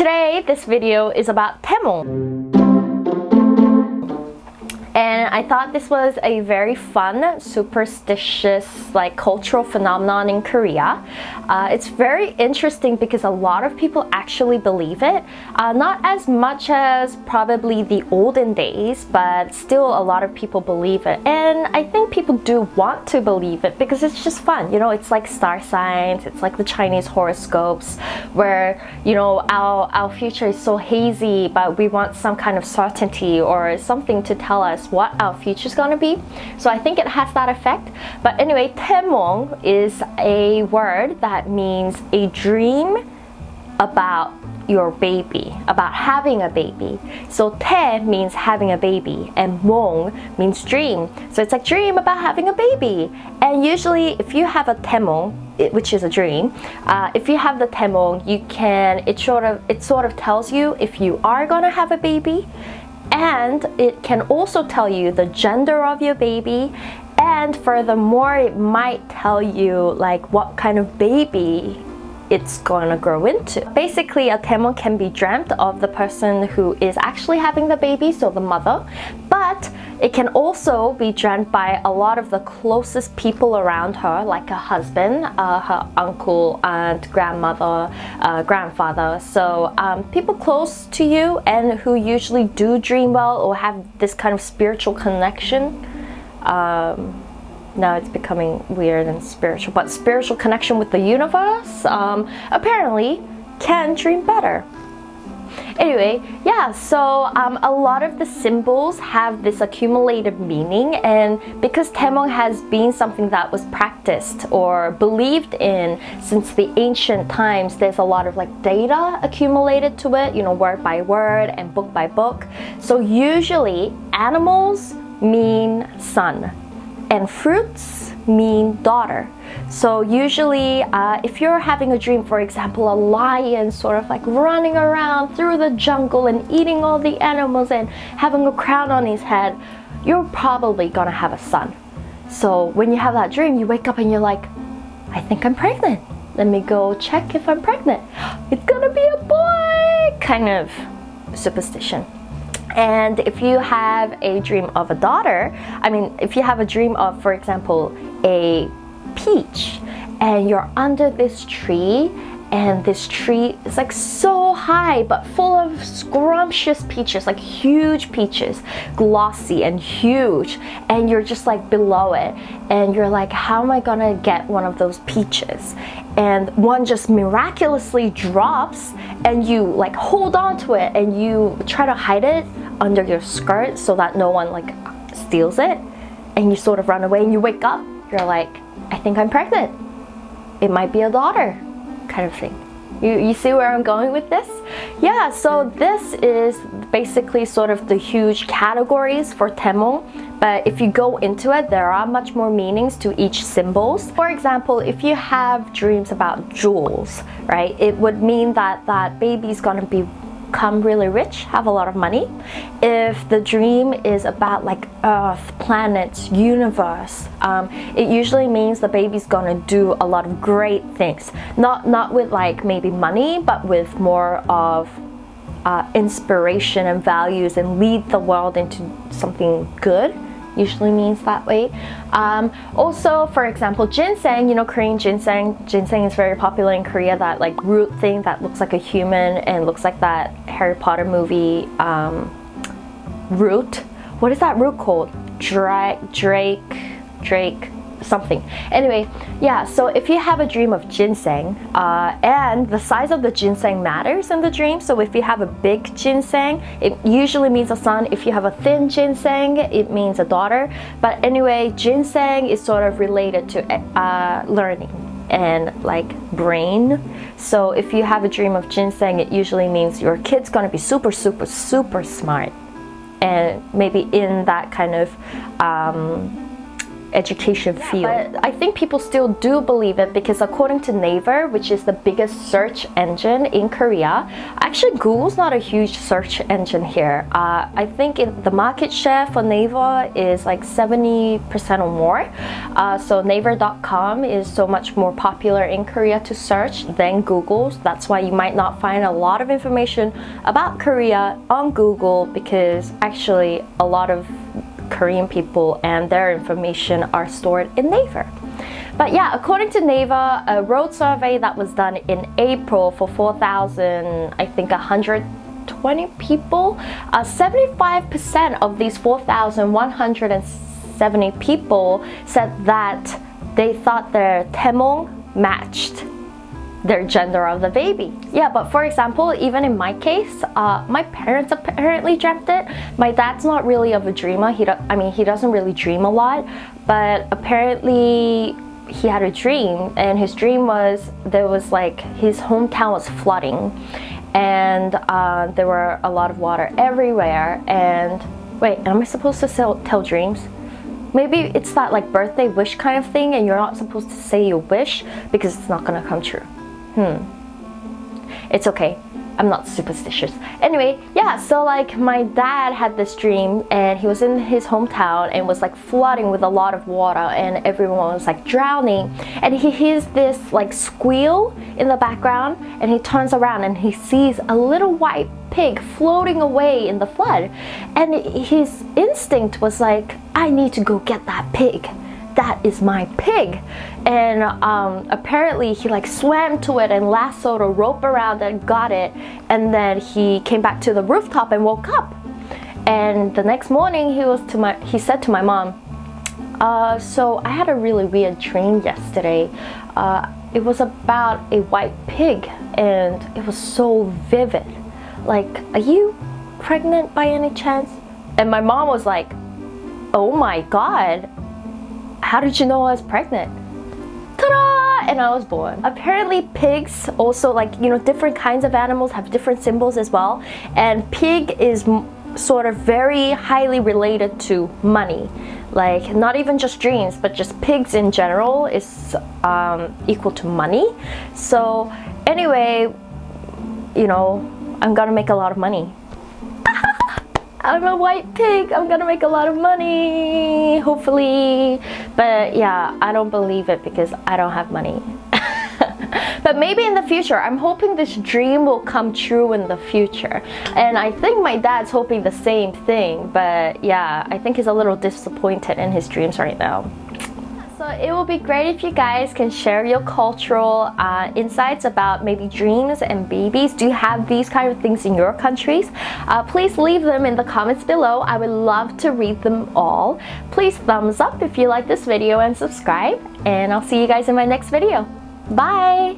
today this video is about Taemong. And I thought this was a very fun, superstitious, cultural phenomenon in Korea. It's very interesting because a lot of people actually believe it. Not as much as probably the olden days, but still a lot of people believe it. And I think people do want to believe it because it's just fun. You know, it's like star signs, it's like the Chinese horoscopes where, you know, our future is so hazy, but we want some kind of certainty or something to tell us what our future is going to be. So I think it has that effect. But anyway, Taemong is a word that means a dream about your baby, about having a baby. So Tae means having a baby and Mong means dream. So it's like dream about having a baby. And usually if you have a Taemong, which is a dream, if you have the Taemong, it sort of tells you if you are gonna have a baby, and it can also tell you the gender of your baby, and furthermore it might tell you like what kind of baby it's gonna grow into. Basically, a Taemong can be dreamt of the person who is actually having the baby, so the mother, but it can also be dreamt by a lot of the closest people around her, like her husband, her uncle, aunt, grandmother, grandfather. So people close to you and who usually do dream well or have this kind of spiritual connection. Now it's becoming weird and spiritual, but spiritual connection with the universe apparently can dream better. Anyway, yeah, so a lot of the symbols have this accumulated meaning, and because Taemong has been something that was practiced or believed in since the ancient times, there's a lot of data accumulated to it, you know, word by word and book by book. So usually animals mean son and fruits mean daughter. So usually if you're having a dream, for example, a lion sort of running around through the jungle and eating all the animals and having a crown on his head, you're probably gonna have a son. So when you have that dream, you wake up and you're like, I think I'm pregnant. Let me go check if I'm pregnant. It's gonna be a boy, kind of superstition. And if you have a dream of a daughter, if you have a dream of, for example, a peach, and you're under this tree, and this tree is so high but full of scrumptious peaches, huge peaches, glossy and huge, and you're just below it, and you're like, how am I gonna get one of those peaches? And one just miraculously drops, and you hold on to it and you try to hide it under your skirt so that no one steals it, and you sort of run away, and you wake up, you're like, I think I'm pregnant. It might be a daughter, kind of thing. You see where I'm going with this? Yeah, so this is basically sort of the huge categories for Taemong, but if you go into it, there are much more meanings to each symbols. For example, if you have dreams about jewels, right, it would mean that that baby's gonna become really rich, have a lot of money. If the dream is about Earth, planets, universe, it usually means the baby's gonna do a lot of great things. Not with maybe money, but with more of inspiration and values, and lead the world into something good. Usually means that way. Also, for example, ginseng, you know, Korean ginseng. Ginseng is very popular in Korea, that root thing that looks like a human and looks like that Harry Potter movie root. What is that root called? Drake, something. Anyway, yeah, so if you have a dream of ginseng, and the size of the ginseng matters in the dream, so if you have a big ginseng, it usually means a son. If you have a thin ginseng, it means a daughter. But anyway, ginseng is sort of related to learning and brain. So if you have a dream of ginseng, it usually means your kid's gonna be super, super, super smart, and maybe in that kind of education field. But I think people still do believe it because according to Naver, which is the biggest search engine in Korea, actually Google's not a huge search engine here. I think the market share for Naver is like 70% or more. So Naver.com is so much more popular in Korea to search than Google's. That's why you might not find a lot of information about Korea on Google, because actually a lot of Korean people and their information are stored in Naver. But yeah, according to Naver, a road survey that was done in April for 4,000, I think 120 people, 75% of these 4,170 people said that they thought their Taemong matched their gender of the baby. Yeah, but for example, even in my case, my parents apparently dreamt it. My dad's not really of a dreamer. He doesn't really dream a lot, but apparently he had a dream, and his dream was there was like his hometown was flooding, and there were a lot of water everywhere. And wait, am I supposed to tell dreams? Maybe it's that like birthday wish kind of thing, and you're not supposed to say your wish because it's not gonna come true. It's okay, I'm not superstitious. Anyway, yeah, so like my dad had this dream, and he was in his hometown and was like flooding with a lot of water, and everyone was like drowning, and he hears this like squeal in the background, and he turns around and he sees a little white pig floating away in the flood, and his instinct was like, I need to go get that pig. That is my pig. And apparently he like swam to it and lassoed a rope around and got it, and then he came back to the rooftop and woke up. And the next morning he said to my mom, so I had a really weird dream yesterday. It was about a white pig, and it was so vivid. Like, are you pregnant by any chance? And my mom was like, oh my god, how did you know I was pregnant? Ta-da! And I was born. Apparently pigs also, like, you know, different kinds of animals have different symbols as well. And pig is sort of very highly related to money. Like, not even just dreams, but just pigs in general is equal to money. So anyway, you know, I'm gonna make a lot of money. I'm a white pig, I'm gonna make a lot of money, hopefully. But yeah, I don't believe it because I don't have money. But maybe in the future, I'm hoping this dream will come true in the future. And I think my dad's hoping the same thing, but yeah, I think he's a little disappointed in his dreams right now. So it will be great if you guys can share your cultural insights about maybe dreams and babies. Do you have these kind of things in your countries? Please leave them in the comments below. I would love to read them all. Please thumbs up if you like this video and subscribe. And I'll see you guys in my next video. Bye!